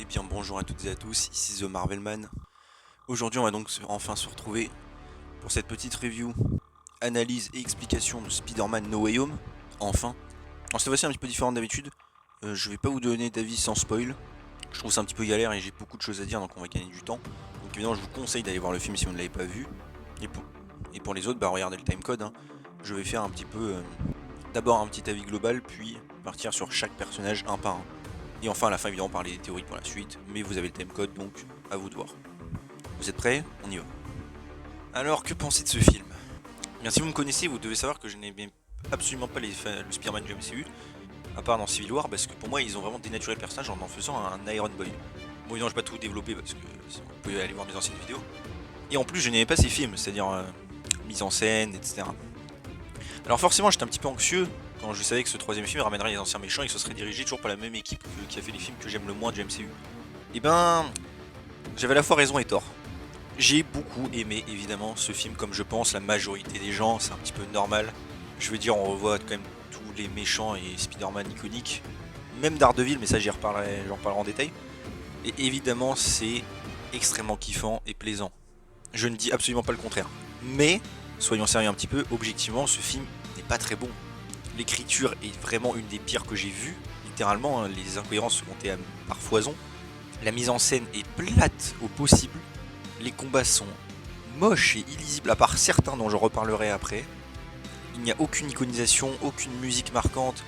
Eh bien bonjour à toutes et à tous, ici The Marvelman. Aujourd'hui on va donc enfin se retrouver pour cette petite review, analyse et explication de Spider-Man No Way Home. Enfin. Alors cette fois-ci un petit peu différent d'habitude. Je vais pas vous donner d'avis sans spoil. Je trouve ça un petit peu galère et j'ai beaucoup de choses à dire donc on va gagner du temps. Donc évidemment je vous conseille d'aller voir le film si vous ne l'avez pas vu. Et pour les autres, bah regardez le timecode. Je vais faire un petit peu d'abord un petit avis global puis partir sur chaque personnage un par un. Et enfin à la fin évidemment parler des théories pour la suite, mais vous avez le timecode donc à vous de voir. Vous êtes prêts? On y va. Alors que penser de ce film? Bien si vous me connaissez, vous devez savoir que je n'aime absolument pas le Spider-Man du MCU, à part dans Civil War, parce que pour moi ils ont vraiment dénaturé le personnage en faisant un Iron Boy. Bon évidemment je vais pas tout développer parce que vous pouvez aller voir mes anciennes vidéos. Et en plus je n'aimais pas ces films, c'est-à-dire mise en scène, etc. Alors forcément j'étais un petit peu anxieux quand je savais que ce troisième film ramènerait les anciens méchants et que ce serait dirigé toujours par la même équipe qui a fait les films que j'aime le moins du MCU. Et ben, j'avais à la fois raison et tort. J'ai beaucoup aimé évidemment ce film comme je pense la majorité des gens, c'est un petit peu normal. Je veux dire on revoit quand même tous les méchants et Spider-Man iconiques, même Daredevil mais ça j'en reparlerai en détail. Et évidemment c'est extrêmement kiffant et plaisant. Je ne dis absolument pas le contraire. Mais, soyons sérieux un petit peu, objectivement ce film n'est pas très bon. L'écriture est vraiment une des pires que j'ai vues, littéralement, les incohérences se comptaient par foison. La mise en scène est plate au possible. Les combats sont moches et illisibles, à part certains dont je reparlerai après. Il n'y a aucune iconisation, aucune musique marquante.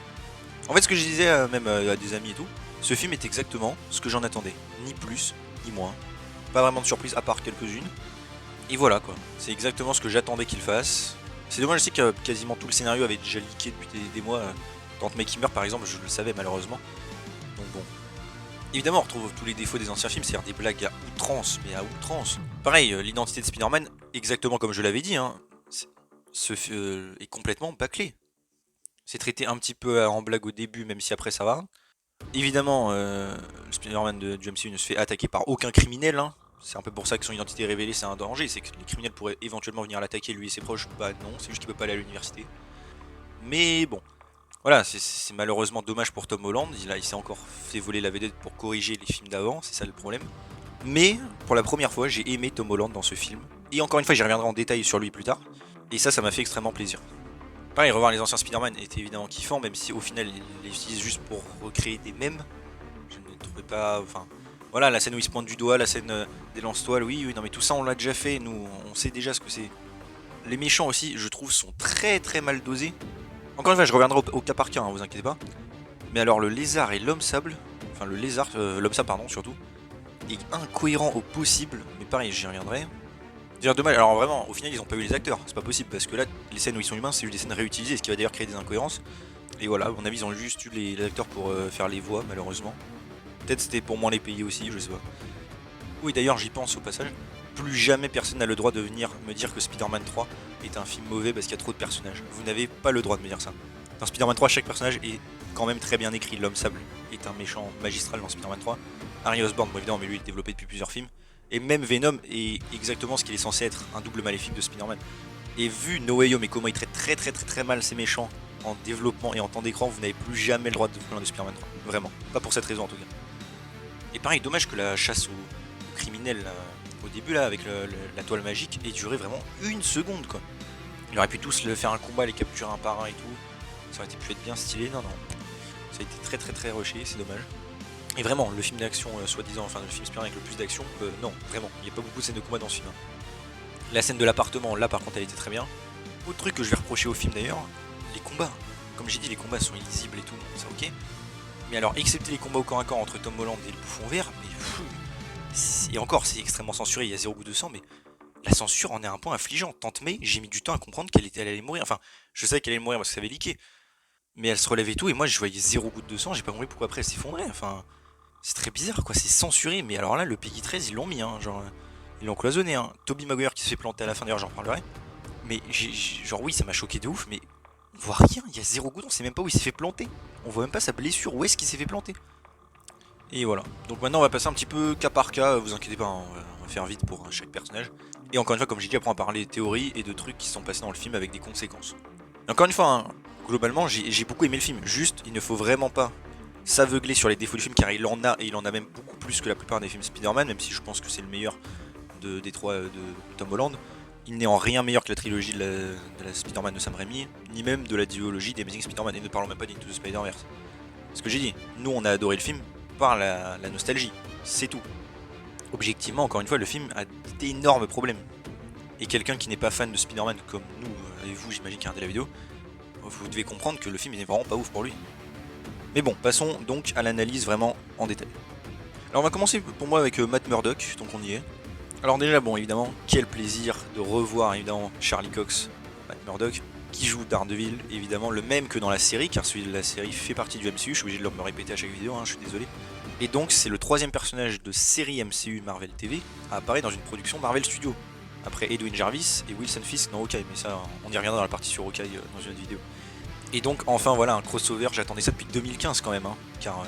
En fait, ce que je disais même à des amis et tout, ce film est exactement ce que j'en attendais. Ni plus, ni moins. Pas vraiment de surprise, à part quelques-unes. Et voilà quoi, c'est exactement ce que j'attendais qu'il fasse. C'est dommage, je sais que quasiment tout le scénario avait déjà leaké depuis des mois. Tante May qui meurt par exemple, je le savais malheureusement. Donc bon. Évidemment, on retrouve tous les défauts des anciens films, c'est-à-dire des blagues à outrance, mais à outrance. Pareil, l'identité de Spider-Man, exactement comme je l'avais dit, est complètement bâclé. C'est traité un petit peu en blague au début, même si après ça va. Évidemment, le Spider-Man du MCU ne se fait attaquer par aucun criminel. C'est un peu pour ça que son identité révélée, c'est un danger. C'est que les criminels pourraient éventuellement venir l'attaquer, lui et ses proches. Bah non, c'est juste qu'il peut pas aller à l'université. Mais bon, voilà, c'est malheureusement dommage pour Tom Holland. Il s'est encore fait voler la vedette pour corriger les films d'avant, c'est ça le problème. Mais pour la première fois, j'ai aimé Tom Holland dans ce film. Et encore une fois, j'y reviendrai en détail sur lui plus tard. Et ça m'a fait extrêmement plaisir. Pareil, revoir les anciens Spider-Man était évidemment kiffant, même si au final, ils les utilisent juste pour recréer des mèmes. Je ne trouvais pas. Enfin, voilà, la scène où il se pointe du doigt, la scène des lance-toiles, oui, oui, non, mais tout ça, on l'a déjà fait. Nous, on sait déjà ce que c'est. Les méchants aussi, je trouve, sont très très mal dosés. Encore une fois, je reviendrai au cas par cas, hein, vous inquiétez pas. Mais alors, le lézard et l'homme sable, enfin, l'homme sable, pardon, surtout, est incohérent au possible. Mais pareil, j'y reviendrai. Dire dommage, alors vraiment, au final, ils ont pas eu les acteurs, c'est pas possible parce que là, les scènes où ils sont humains, c'est juste des scènes réutilisées, ce qui va d'ailleurs créer des incohérences. Et voilà, à mon avis, ils ont juste eu les acteurs pour faire les voix, malheureusement. Peut-être c'était pour moins les payer aussi, je sais pas. Oui, d'ailleurs, j'y pense au passage. Plus jamais personne n'a le droit de venir me dire que Spider-Man 3 est un film mauvais parce qu'il y a trop de personnages. Vous n'avez pas le droit de me dire ça. Dans Spider-Man 3, chaque personnage est quand même très bien écrit. L'homme sable est un méchant magistral dans Spider-Man 3. Harry Osborn, bon évidemment, mais lui il est développé depuis plusieurs films. Et même Venom est exactement ce qu'il est censé être, un double maléfique de Spider-Man. Et vu No Way Home et comment il traite très mal ses méchants en développement et en temps d'écran, vous n'avez plus jamais le droit de vous plaindre de Spider-Man 3. Vraiment. Pas pour cette raison en tout cas. Et pareil, dommage que la chasse aux criminels au début là avec la toile magique ait duré vraiment une seconde quoi. Il aurait pu tous le faire un combat, les capturer un par un et tout. Ça aurait pu être bien stylé, non. Ça a été très rushé, c'est dommage. Et vraiment, le film d'action, soi-disant, enfin le film Spider-Man avec le plus d'action, non, vraiment, il n'y a pas beaucoup de scènes de combat dans ce film. La scène de l'appartement, là par contre, elle était très bien. Autre truc que je vais reprocher au film d'ailleurs, les combats. Comme j'ai dit, les combats sont illisibles et tout, c'est ok. Mais alors, excepté les combats au corps à corps entre Tom Holland et le bouffon vert, mais et encore, c'est extrêmement censuré, il y a zéro goût de sang, mais la censure en est un point affligeant. Tante May, j'ai mis du temps à comprendre elle allait mourir. Enfin, je savais qu'elle allait mourir parce que ça avait leaké. Mais elle se relève et tout, et moi je voyais zéro goutte de sang, j'ai pas compris pourquoi après elle s'effondrait. Enfin, c'est très bizarre quoi, c'est censuré. Mais alors là, le Peggy 13, ils l'ont mis, hein, genre, ils l'ont cloisonné. Hein. Tobey Maguire qui se fait planter à la fin, d'ailleurs, j'en reparlerai. Mais genre, oui, ça m'a choqué de ouf, mais on voit rien, il y a zéro goutte, on sait même pas où il s'est fait planter. On voit même pas sa blessure, où est-ce qu'il s'est fait planter. Et voilà. Donc maintenant, on va passer un petit peu cas par cas, vous inquiétez pas, hein, on va faire vite pour chaque personnage. Et encore une fois, comme j'ai dit, après on va parler de théories et de trucs qui sont passés dans le film avec des conséquences. Et encore une fois, hein, globalement, j'ai beaucoup aimé le film. Juste, il ne faut vraiment pas s'aveugler sur les défauts du film, car il en a, et il en a même beaucoup plus que la plupart des films Spider-Man, même si je pense que c'est le meilleur des trois de Tom Holland. Il n'est en rien meilleur que la trilogie de la Spider-Man de Sam Raimi, ni même de la duologie d'Amazing Spider-Man, et ne parlons même pas d'Into the Spider-Verse. Ce que j'ai dit, nous on a adoré le film par la nostalgie, c'est tout. Objectivement, encore une fois, le film a d'énormes problèmes. Et quelqu'un qui n'est pas fan de Spider-Man comme nous et vous, j'imagine, qui regardez la vidéo, vous devez comprendre que le film est vraiment pas ouf pour lui. Mais bon, passons donc à l'analyse vraiment en détail. Alors on va commencer pour moi avec Matt Murdock, donc on y est. Alors déjà, bon, évidemment, quel plaisir de revoir évidemment Charlie Cox, Matt Murdock, qui joue Daredevil, évidemment le même que dans la série, car celui de la série fait partie du MCU, je suis obligé de me répéter à chaque vidéo, je suis désolé. Et donc c'est le troisième personnage de série MCU Marvel TV à apparaître dans une production Marvel Studios, après Edwin Jarvis et Wilson Fisk dans Hawkeye, mais ça on y reviendra dans la partie sur Hawkeye dans une autre vidéo. Et donc enfin voilà, un crossover, j'attendais ça depuis 2015 quand même, car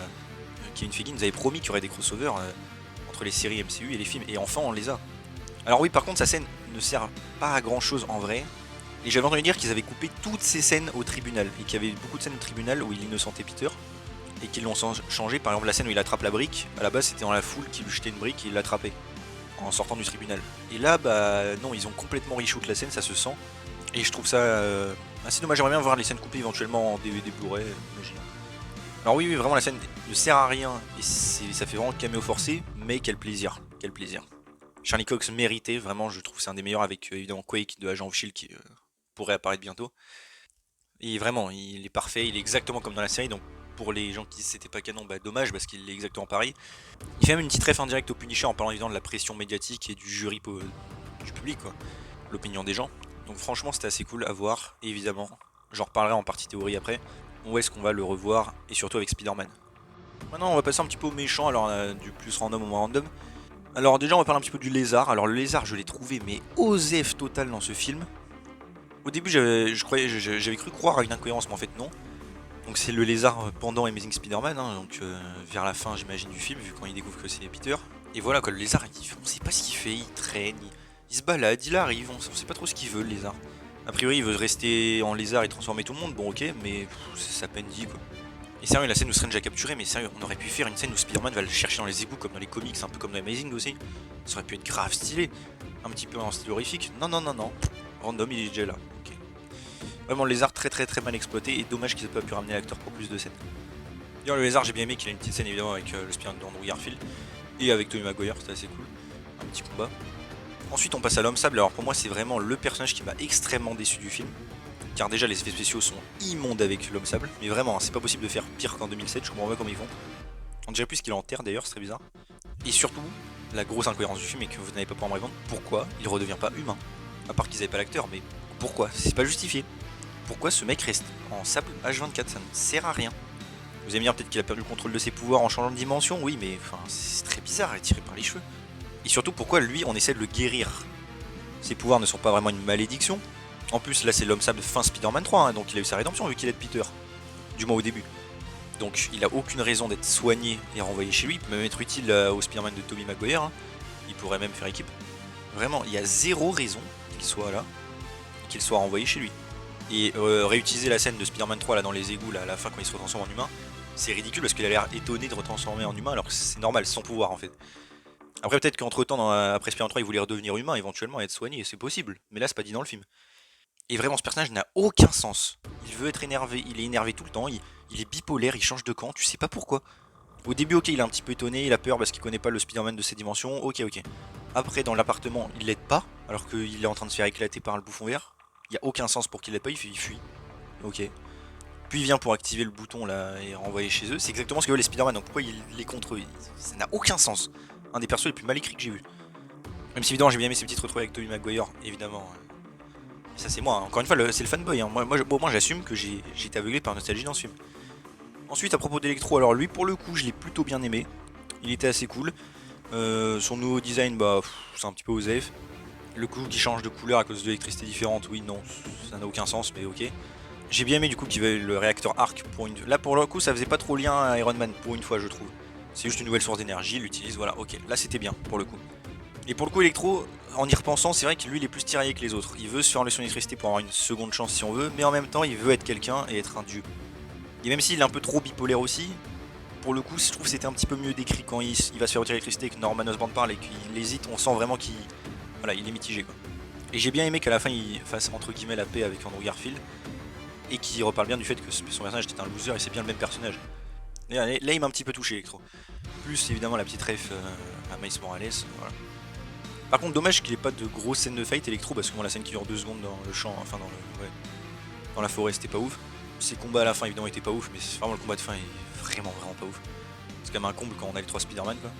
Kevin Feige nous avait promis qu'il y aurait des crossovers entre les séries MCU et les films, et enfin on les a. Alors oui, par contre sa scène ne sert pas à grand chose en vrai, et j'avais entendu dire qu'ils avaient coupé toutes ces scènes au tribunal, et qu'il y avait beaucoup de scènes au tribunal où il innocentait Peter, et qu'ils l'ont changé. Par exemple la scène où il attrape la brique, à la base c'était dans la foule qui lui jetait une brique et il l'attrapait en sortant du tribunal. Et là bah non, ils ont complètement reshoot la scène, ça se sent, et je trouve ça assez dommage. J'aimerais bien voir les scènes coupées éventuellement en DVD Blu-ray, imagine. Alors oui, vraiment la scène ne sert à rien et ça fait vraiment caméo forcé, mais quel plaisir, quel plaisir. Charlie Cox mérité, vraiment je trouve c'est un des meilleurs, avec évidemment Quake de Agent of Shield qui pourrait apparaître bientôt. Et vraiment, il est parfait, il est exactement comme dans la série, donc pour les gens qui disent c'était pas canon, bah dommage parce qu'il est exactement pareil. Il fait même une petite ref indirecte au Punisher en parlant évidemment de la pression médiatique et du jury du public, quoi, l'opinion des gens. Donc franchement c'était assez cool à voir, et évidemment, j'en reparlerai en partie théorie après, où est-ce qu'on va le revoir, et surtout avec Spider-Man. Maintenant on va passer un petit peu au méchant, alors du plus random au moins random. Alors déjà on va parler un petit peu du lézard. Alors le lézard je l'ai trouvé mais osef total dans ce film. Au début j'avais cru croire à une incohérence, mais en fait non. Donc c'est le lézard pendant Amazing Spider-Man, donc vers la fin j'imagine du film, vu quand il découvre que c'est Peter. Et voilà quoi, le lézard on sait pas ce qu'il fait, il traîne, il se balade, il arrive, on sait pas trop ce qu'il veut le lézard. A priori il veut rester en lézard et transformer tout le monde, bon ok, mais c'est à peine dit quoi. Et sérieux, la scène où Strange a capturé, mais sérieux, on aurait pu faire une scène où Spider-Man va le chercher dans les égouts comme dans les comics, un peu comme dans Amazing aussi. Ça aurait pu être grave stylé, un petit peu en style horrifique. Non, non, non, non, random, il est déjà là. Ok. Vraiment, le lézard très mal exploité, et dommage qu'ils aient pas pu ramener l'acteur pour plus de scènes. D'ailleurs, le lézard, j'ai bien aimé qu'il ait une petite scène évidemment avec le Spider-Man d'Andrew Garfield et avec Tobey Maguire, c'était assez cool. Un petit combat. Ensuite, on passe à l'homme sable. Alors pour moi, c'est vraiment le personnage qui m'a extrêmement déçu du film. Car déjà les effets spéciaux sont immondes avec l'homme sable, mais vraiment c'est pas possible de faire pire qu'en 2007, je comprends pas comment ils font. On dirait plus qu'il est en terre d'ailleurs, c'est très bizarre. Et surtout, la grosse incohérence du film est que vous n'avez pas pour me répondre pourquoi il redevient pas humain. À part qu'ils avaient pas l'acteur, mais pourquoi? C'est pas justifié. Pourquoi ce mec reste en sable H24? Ça ne sert à rien. Vous allez me dire peut-être qu'il a perdu le contrôle de ses pouvoirs en changeant de dimension, oui, mais enfin c'est très bizarre, tiré par les cheveux. Et surtout pourquoi lui on essaie de le guérir? Ses pouvoirs ne sont pas vraiment une malédiction. En plus, là, c'est l'homme sable fin Spider-Man 3, donc il a eu sa rédemption vu qu'il aide Peter. Du moins au début. Donc il a aucune raison d'être soigné et renvoyé chez lui. Il peut même être utile au Spider-Man de Tobey Maguire. Il pourrait même faire équipe. Vraiment, il y a zéro raison qu'il soit là et qu'il soit renvoyé chez lui. Et réutiliser la scène de Spider-Man 3 là dans les égouts là, à la fin quand il se retransforme en humain, c'est ridicule parce qu'il a l'air étonné de retransformer en humain alors que c'est normal, c'est son pouvoir en fait. Après peut-être qu'entre temps, après Spider-Man 3, il voulait redevenir humain éventuellement et être soigné, c'est possible. Mais là, c'est pas dit dans le film. Et vraiment, ce personnage n'a aucun sens. Il veut être énervé, il est énervé tout le temps, il est bipolaire, il change de camp, tu sais pas pourquoi. Au début, ok, il est un petit peu étonné, il a peur parce qu'il connaît pas le Spider-Man de ses dimensions, ok. Après, dans l'appartement, il l'aide pas, alors qu'il est en train de se faire éclater par le bouffon vert. Il y a aucun sens pour qu'il l'aide pas, il fuit. Ok. Puis il vient pour activer le bouton là et renvoyer chez eux. C'est exactement ce que veulent les Spider-Man, donc pourquoi il est contre eux? Ça n'a aucun sens. Un des persos les plus mal écrits que j'ai vu. Même si évidemment j'ai bien aimé ces petites retrouvailles avec Tobey Maguire, évidemment. Ça c'est moi, encore une fois c'est le fanboy, moi j'assume que j'ai été aveuglé par nostalgie dans ce film. Ensuite à propos d'Electro, alors lui pour le coup je l'ai plutôt bien aimé. Il était assez cool. Son nouveau design, bah c'est un petit peu osef. Le coup qui change de couleur à cause de l'électricité différente, oui non, ça n'a aucun sens mais ok. J'ai bien aimé du coup qu'il y avait le réacteur arc pour une... Là pour le coup ça faisait pas trop lien à Iron Man pour une fois je trouve. C'est juste une nouvelle source d'énergie, il l'utilise, voilà, ok. Là c'était bien pour le coup. Et pour le coup, Electro, en y repensant, c'est vrai que lui, il est plus tiraillé que les autres. Il veut se faire enlever son électricité pour avoir une seconde chance si on veut, mais en même temps, il veut être quelqu'un et être un dieu. Et même s'il est un peu trop bipolaire aussi, pour le coup, je trouve que c'était un petit peu mieux décrit quand il va se faire retirer l'électricité, que Norman Osborn parle et qu'il hésite, on sent vraiment qu'il voilà, il est mitigé quoi. Et j'ai bien aimé qu'à la fin il fasse entre guillemets la paix avec Andrew Garfield et qu'il reparle bien du fait que son personnage était un loser et c'est bien le même personnage. Et là il m'a un petit peu touché Electro. Plus évidemment la petite ref à Miles Morales, voilà. Par contre dommage qu'il ait pas de grosse scène de fight Electro parce que la scène qui dure 2 secondes dans le champ, enfin dans la forêt c'était pas ouf. Ses combats à la fin évidemment étaient pas ouf, mais vraiment le combat de fin est vraiment pas ouf. C'est quand même un comble quand on a les 3 Spider-Man quoi.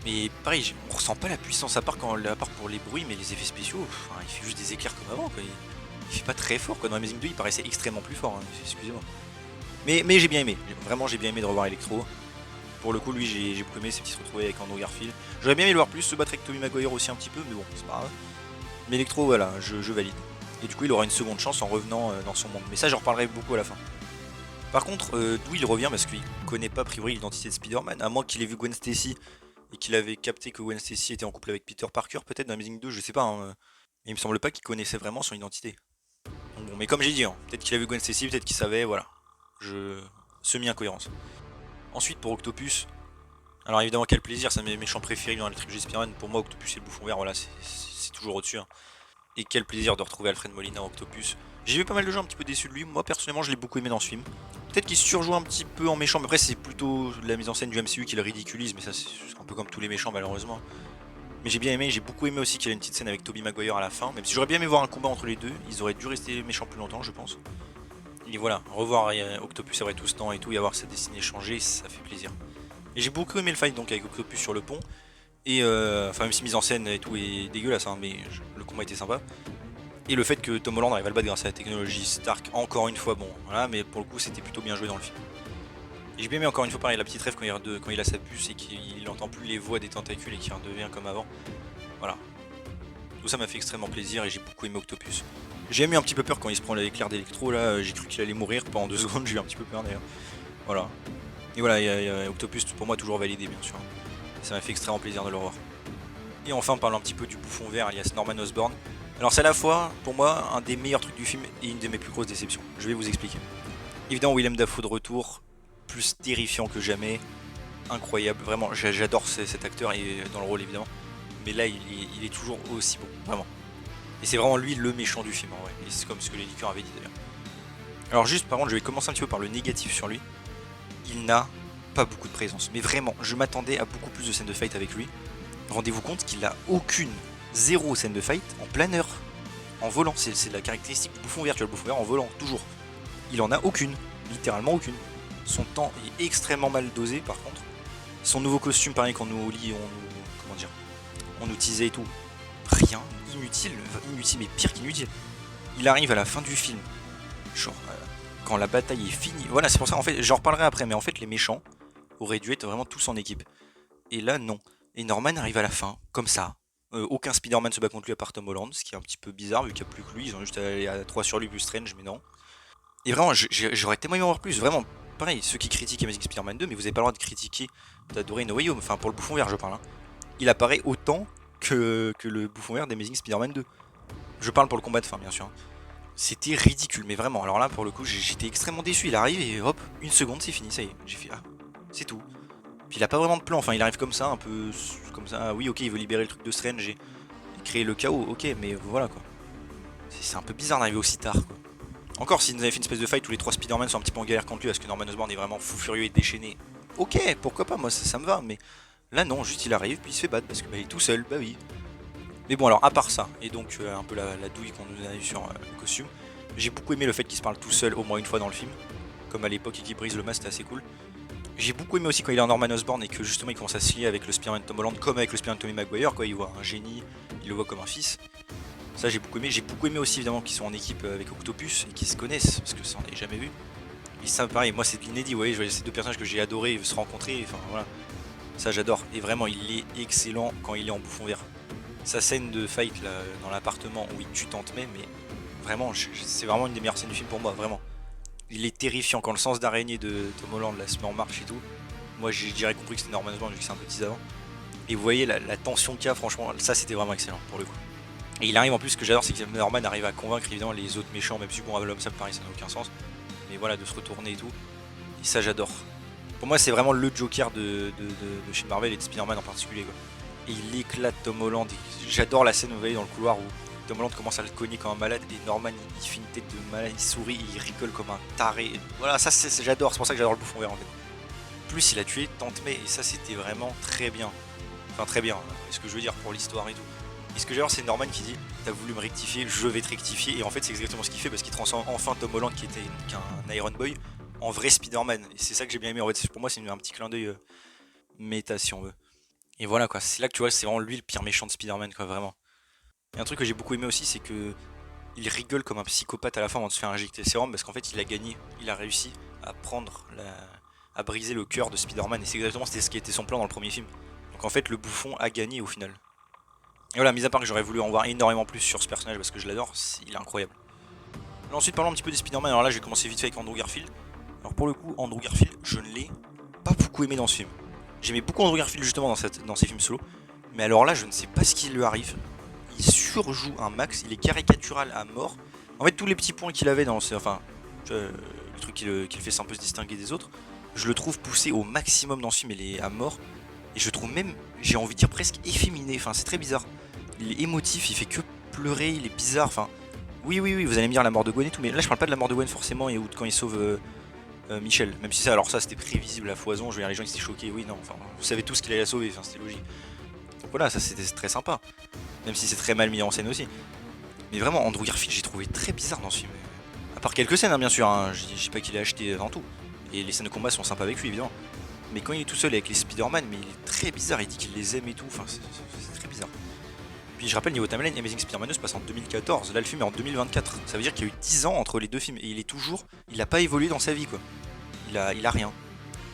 Mais pareil, on ressent pas la puissance à part pour les bruits, mais les effets spéciaux, il fait juste des éclairs comme avant quoi. Il fait pas très fort quoi. Dans Amazing 2 il paraissait extrêmement plus fort, hein. Excusez-moi. Mais j'ai bien aimé, vraiment j'ai bien aimé de revoir Electro. Pour le coup lui j'ai beaucoup aimé ses petits se retrouver avec Andrew Garfield. J'aurais bien aimé le voir plus se battre avec Tobey Maguire aussi un petit peu, mais bon c'est pas grave. Mais Electro voilà, je valide. Et du coup il aura une seconde chance en revenant dans son monde. Mais ça j'en reparlerai beaucoup à la fin. Par contre, d'où il revient parce qu'il connaît pas a priori l'identité de Spider-Man, à moins qu'il ait vu Gwen Stacy et qu'il avait capté que Gwen Stacy était en couple avec Peter Parker, peut-être dans Amazing 2, je sais pas. Hein. Mais il me semble pas qu'il connaissait vraiment son identité. Donc bon, mais comme j'ai dit, hein, peut-être qu'il a vu Gwen Stacy, peut-être qu'il savait, voilà. Semi-incohérence. Ensuite pour Octopus, alors évidemment quel plaisir, c'est un de mes méchants préférés dans les trilogie Spider-Man. Pour moi Octopus et le Bouffon Vert, voilà, c'est toujours au-dessus. Hein. Et quel plaisir de retrouver Alfred Molina en Octopus. J'ai vu pas mal de gens un petit peu déçus de lui, moi personnellement je l'ai beaucoup aimé dans ce film. Peut-être qu'il surjoue un petit peu en méchant, mais après c'est plutôt la mise en scène du MCU qui le ridiculise, mais ça c'est un peu comme tous les méchants malheureusement. Mais j'ai bien aimé, j'ai beaucoup aimé aussi qu'il y ait une petite scène avec Tobey Maguire à la fin, même si j'aurais bien aimé voir un combat entre les deux, ils auraient dû rester méchants plus longtemps je pense. Et voilà, revoir Octopus après tout ce temps et tout, et avoir sa destinée changée, ça fait plaisir. Et j'ai beaucoup aimé le fight donc avec Octopus sur le pont, et enfin même si mise en scène et tout est dégueulasse, hein, mais le combat était sympa. Et le fait que Tom Holland arrive à le battre grâce à la technologie Stark, encore une fois, bon, voilà, mais pour le coup c'était plutôt bien joué dans le film. Et j'ai bien aimé encore une fois pareil la petite rêve quand il a sa puce et qu'il n'entend plus les voix des tentacules et qu'il redevient comme avant. Voilà. Tout ça m'a fait extrêmement plaisir et j'ai beaucoup aimé Octopus. J'ai eu un petit peu peur quand il se prend l'éclair d'électro là, j'ai cru qu'il allait mourir pendant 2 secondes, j'ai eu un petit peu peur d'ailleurs. Voilà. Et voilà, y a Octopus pour moi toujours validé bien sûr. Et ça m'a fait extrêmement plaisir de le revoir. Et enfin parlons un petit peu du Bouffon Vert alias Norman Osborn. Alors c'est à la fois, pour moi, un des meilleurs trucs du film et une de mes plus grosses déceptions. Je vais vous expliquer. Évidemment, Willem Dafoe de retour, plus terrifiant que jamais, incroyable, vraiment, j'adore cet acteur et dans le rôle évidemment. Mais là, il est toujours aussi bon, vraiment. Et c'est vraiment lui le méchant du film en vrai. Et c'est comme ce que les liqueurs avaient dit d'ailleurs. Alors juste, par contre, je vais commencer un petit peu par le négatif sur lui. Il n'a pas beaucoup de présence. Mais vraiment, je m'attendais à beaucoup plus de scènes de fight avec lui. Rendez-vous compte qu'il n'a aucune, zéro scène de fight en planeur, en volant. C'est la caractéristique du Bouffon Vert, tu vois, le Bouffon Vert en volant, toujours. Il en a aucune, littéralement aucune. Son temps est extrêmement mal dosé par contre. Son nouveau costume, pareil, quand nous au lit, on nous teasait et tout. Rien, inutile, mais pire qu'inutile. Il arrive à la fin du film, genre quand la bataille est finie. Voilà, c'est pour ça, en fait, j'en reparlerai après, mais en fait, les méchants auraient dû être vraiment tous en équipe. Et là, non. Et Norman arrive à la fin, comme ça. Aucun Spider-Man se bat contre lui à part Tom Holland, ce qui est un petit peu bizarre vu qu'il n'y a plus que lui. Ils ont juste allé à 3 sur lui plus Strange, mais non. Et vraiment, j'aurais tellement aimé en voir plus. Vraiment, pareil, ceux qui critiquent Amazing Spider-Man 2, mais vous avez pas le droit de critiquer, d'adorer No Way Home. Enfin, pour le Bouffon Vert, je parle. Hein. Il apparaît autant que le Bouffon Vert d'Amazing Spider-Man 2. Je parle pour le combat de fin, bien sûr. C'était ridicule, mais vraiment. Alors là, pour le coup, j'étais extrêmement déçu. Il arrive et hop, une seconde, c'est fini, ça y est. J'ai fait, ah, c'est tout. Puis il a pas vraiment de plan, enfin il arrive comme ça, un peu comme ça, ah, oui ok il veut libérer le truc de Strange et créer le chaos, ok mais voilà quoi. C'est un peu bizarre d'arriver aussi tard quoi. Encore s'il nous avait fait une espèce de fight où les 3 Spider-Man sont un petit peu en galère contre lui parce que Norman Osborn est vraiment fou furieux et déchaîné. Ok, pourquoi pas, moi ça me va, mais là non, juste il arrive puis il se fait battre parce que bah, il est tout seul, bah oui. Mais bon alors à part ça, et donc un peu la douille qu'on nous a eu sur le costume, j'ai beaucoup aimé le fait qu'il se parle tout seul au moins une fois dans le film. Comme à l'époque et qu'il brise le masque, c'était assez cool. J'ai beaucoup aimé aussi quand il est en Norman Osborn et que justement il commence à se lier avec le Spider-Man Tom Holland comme avec le Spider-Man Tobey Maguire, quoi. Il voit un génie, il le voit comme un fils. Ça j'ai beaucoup aimé. J'ai beaucoup aimé aussi évidemment qu'ils sont en équipe avec Octopus et qu'ils se connaissent parce que ça on n'avait jamais vu. Et ça pareil, moi c'est de l'inédit, vous voyez, je vois ces deux personnages que j'ai adoré se rencontrer, enfin voilà. Ça j'adore. Et vraiment il est excellent quand il est en Bouffon Vert. Sa scène de fight là, dans l'appartement où il tue Tante May, mais vraiment c'est vraiment une des meilleures scènes du film pour moi, vraiment. Il est terrifiant quand le sens d'araignée de Tom Holland là, se met en marche et tout. Moi j'ai direct compris que c'était Norman Osborn vu que c'est un peu tease avant. Et vous voyez la tension qu'il y a, franchement, ça c'était vraiment excellent pour le coup. Et il arrive en plus, ce que j'adore c'est que Norman arrive à convaincre évidemment les autres méchants, même si bon, l'homme ça pareil ça n'a aucun sens. Mais voilà, de se retourner et tout. Et ça j'adore. Pour moi, c'est vraiment le Joker de chez Marvel et de Spider-Man en particulier, quoi. Et il éclate Tom Holland. J'adore la scène où vous voyez dans le couloir où Tom Holland commence à le cogner comme un malade et Norman il fait une tête de malade, il sourit, il rigole comme un taré. Et voilà, ça j'adore, c'est pour ça que j'adore le bouffon vert en fait. Plus il a tué Tante May et ça c'était vraiment très bien. Enfin très bien, c'est ce que je veux dire pour l'histoire et tout. Et ce que j'adore c'est Norman qui dit t'as voulu me rectifier, je vais te rectifier. Et en fait c'est exactement ce qu'il fait parce qu'il transforme enfin Tom Holland qui était qu'un Iron Boy en vrai Spider-Man. Et c'est ça que j'ai bien aimé en fait. Pour moi c'est un petit clin d'œil méta si on veut. Et voilà quoi, c'est là que tu vois c'est vraiment lui le pire méchant de Spider-Man quoi vraiment. Et un truc que j'ai beaucoup aimé aussi c'est que il rigole comme un psychopathe à la fin avant de se faire injecter le sérum parce qu'en fait il a gagné, il a réussi à à briser le cœur de Spider-Man et c'est exactement ce qui était son plan dans le premier film. Donc en fait le bouffon a gagné au final. Et voilà, mis à part que j'aurais voulu en voir énormément plus sur ce personnage parce que je l'adore, il est incroyable. Alors ensuite parlons un petit peu des Spider-Man, alors là j'ai commencé vite fait avec Andrew Garfield. Alors pour le coup Andrew Garfield je ne l'ai pas beaucoup aimé dans ce film. J'aimais beaucoup Andrew Garfield justement dans ses films solo, mais alors là je ne sais pas ce qui lui arrive. Il surjoue un max, il est caricatural à mort. En fait tous les petits points qu'il avait dans le truc qui le fait un peu se distinguer des autres, je le trouve poussé au maximum dans ce film, il est à mort. Et je trouve même, j'ai envie de dire presque efféminé, enfin c'est très bizarre. Il est émotif, il fait que pleurer, il est bizarre, enfin... Oui, vous allez me dire la mort de Gwen et tout, mais là je parle pas de la mort de Gwen forcément, et ou de quand il sauve Michel. Même si ça, alors ça c'était prévisible à foison, je veux dire les gens ils étaient choqués, oui non, enfin vous savez tous qu'il allait la sauver, enfin c'était logique. Donc voilà, ça c'était très sympa. Même si c'est très mal mis en scène aussi. Mais vraiment, Andrew Garfield j'ai trouvé très bizarre dans ce film. À part quelques scènes hein, bien sûr, hein. Je dis pas qu'il a acheté avant tout. Et les scènes de combat sont sympas avec lui évidemment. Mais quand il est tout seul avec les Spider-Man, mais il est très bizarre, il dit qu'il les aime et tout, enfin c'est très bizarre. Puis je rappelle, niveau timeline, Amazing Spider-Man 2 se passe en 2014, là le film est en 2024. Ça veut dire qu'il y a eu 10 ans entre les deux films, et il a pas évolué dans sa vie quoi. Il a rien.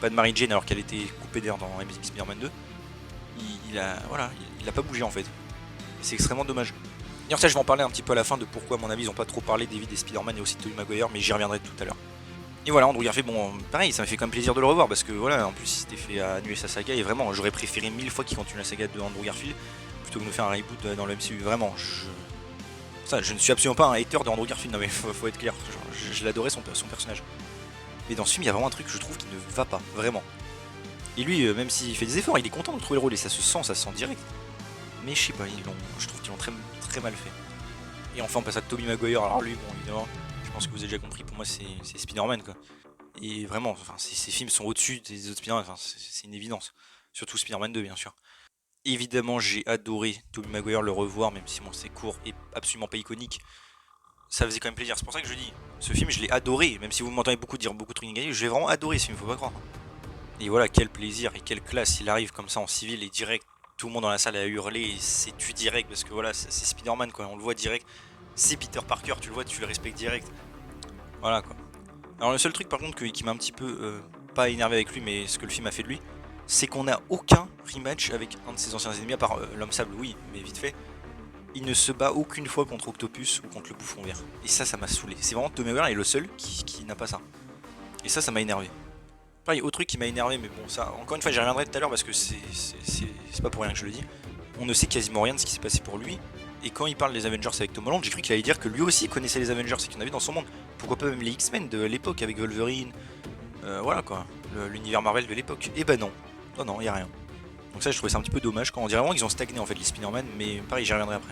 Pas de Mary Jane alors qu'elle était coupée d'air dans Amazing Spider-Man 2. Il a pas bougé en fait. C'est extrêmement dommage. D'ailleurs ça je vais en parler un petit peu à la fin de pourquoi à mon avis ils ont pas trop parlé des vies des Spider-Man et aussi de Tobey Maguire, mais j'y reviendrai tout à l'heure. Et voilà, Andrew Garfield, bon, pareil, ça m'a fait quand même plaisir de le revoir parce que voilà, en plus il s'était fait annuler sa saga et vraiment, j'aurais préféré 1000 fois qu'il continue la saga de Andrew Garfield plutôt que de nous faire un reboot dans le MCU. Vraiment, je ne suis absolument pas un hater de Andrew Garfield, non mais faut être clair, je l'adorais son personnage. Mais dans ce film, il y a vraiment un truc que je trouve qui ne va pas, vraiment. Et lui, même s'il fait des efforts, il est content de trouver le rôle et ça se sent direct. Mais je sais pas, je trouve qu'ils l'ont très, très mal fait. Et enfin, on passe à Tobey Maguire, alors lui, bon, évidemment. Je pense que vous avez déjà compris, pour moi c'est Spider-Man quoi. Et vraiment, enfin, ces films sont au-dessus des autres Spider-Man, enfin, c'est une évidence. Surtout Spider-Man 2 bien sûr. Évidemment j'ai adoré Tobey Maguire le revoir, même si bon, c'est court et absolument pas iconique. Ça faisait quand même plaisir, c'est pour ça que je dis, ce film je l'ai adoré, même si vous m'entendez beaucoup dire beaucoup de trucs négatifs, je l'ai vraiment adoré ce film, faut pas croire. Et voilà, quel plaisir et quelle classe, il arrive comme ça en civil et direct, tout le monde dans la salle a hurlé et c'est tu direct parce que voilà, c'est Spider-Man quoi, on le voit direct. C'est Peter Parker, tu le vois, tu le respectes direct. Voilà quoi. Alors le seul truc par contre qui m'a un petit peu, pas énervé avec lui, mais ce que le film a fait de lui, c'est qu'on n'a aucun rematch avec un de ses anciens ennemis, à part l'homme sable, oui, mais vite fait. Il ne se bat aucune fois contre Octopus ou contre le bouffon vert. Et ça m'a saoulé. C'est vraiment Tobey Maguire est le seul qui n'a pas ça. Et ça m'a énervé. Pareil, autre truc qui m'a énervé, mais bon, ça, encore une fois, j'y reviendrai tout à l'heure parce que c'est pas pour rien que je le dis. On ne sait quasiment rien de ce qui s'est passé pour lui. Et quand il parle des Avengers avec Tom Holland, j'ai cru qu'il allait dire que lui aussi connaissait les Avengers et qu'il y en avait dans son monde. Pourquoi pas même les X-Men de l'époque avec Wolverine. Voilà quoi, l'univers Marvel de l'époque. Et bah non, non, y a rien. Donc ça, je trouvais ça un petit peu dommage. Quand on dirait vraiment qu'ils ont stagné en fait les Spider-Man, mais pareil, j'y reviendrai après.